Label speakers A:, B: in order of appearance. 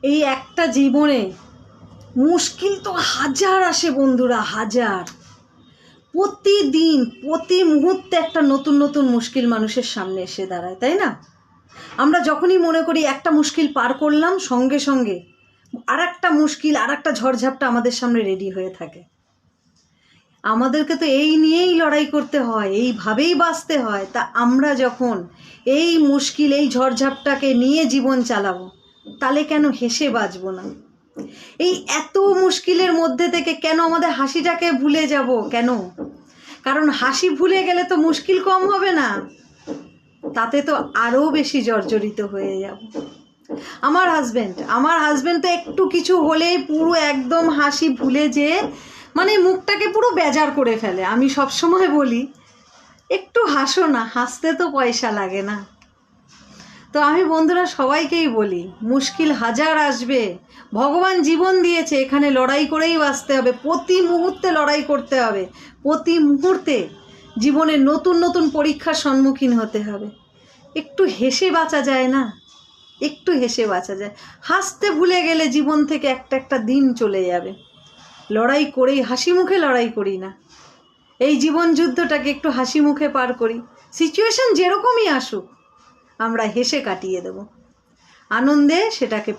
A: এই একটা জীবনে মুশকিল তো হাজার আসে বন্ধুরা, হাজার। প্রতিদিন প্রতি মুহূর্তে একটা নতুন নতুন মুশকিল মানুষের সামনে এসে দাঁড়ায়, তাই না? আমরা যখনই মনে করি একটা মুশকিল পার করলাম, সঙ্গে সঙ্গে আর একটা মুশকিল, আর একটা ঝড়ঝাপটা আমাদের সামনে রেডি হয়ে থাকে। আমাদেরকে তো এই নিয়েই লড়াই করতে হয়, এইভাবেই বাঁচতে হয়। তা আমরা যখন এই মুশকিল, এই ঝড়ঝাপটাকে নিয়ে জীবন চালাবো, তাহলে কেন হেসে বাঁচবো না? এই এত মুশকিলের মধ্যে থেকে কেন আমাদের হাসিটাকে ভুলে যাব? কেন? কারণ হাসি ভুলে গেলে তো মুশকিল কম হবে না, তাতে তো আরও বেশি জর্জরিত হয়ে যাব। আমার হাজব্যান্ড তো একটু কিছু হলেই পুরো একদম হাসি ভুলে যে মানে মুখটাকে পুরো বেজার করে ফেলে। আমি সবসময় বলি, একটু হাসো না, হাসতে তো পয়সা লাগে না। তো আমি বন্ধুরা সবাইকেই বলি, মুশকিল হাজার আসবে, ভগবান জীবন দিয়েছে, এখানে লড়াই করেই বাঁচতে হবে। প্রতি মুহূর্তে লড়াই করতে হবে, প্রতি মুহূর্তে জীবনে নতুন নতুন পরীক্ষার সম্মুখীন হতে হবে। একটু হেসে বাঁচা যায় না? একটু হেসে বাঁচা যায়। হাসতে ভুলে গেলে জীবন থেকে একটা একটা দিন চলে যাবে। লড়াই করেই, হাসি মুখে লড়াই করি না, এই জীবন যুদ্ধটাকে একটু হাসি মুখে পার করি। সিচুয়েশন যেরকমই আসুক, আমরা হেসে কাটিয়ে দেব, আনন্দে সেটাকে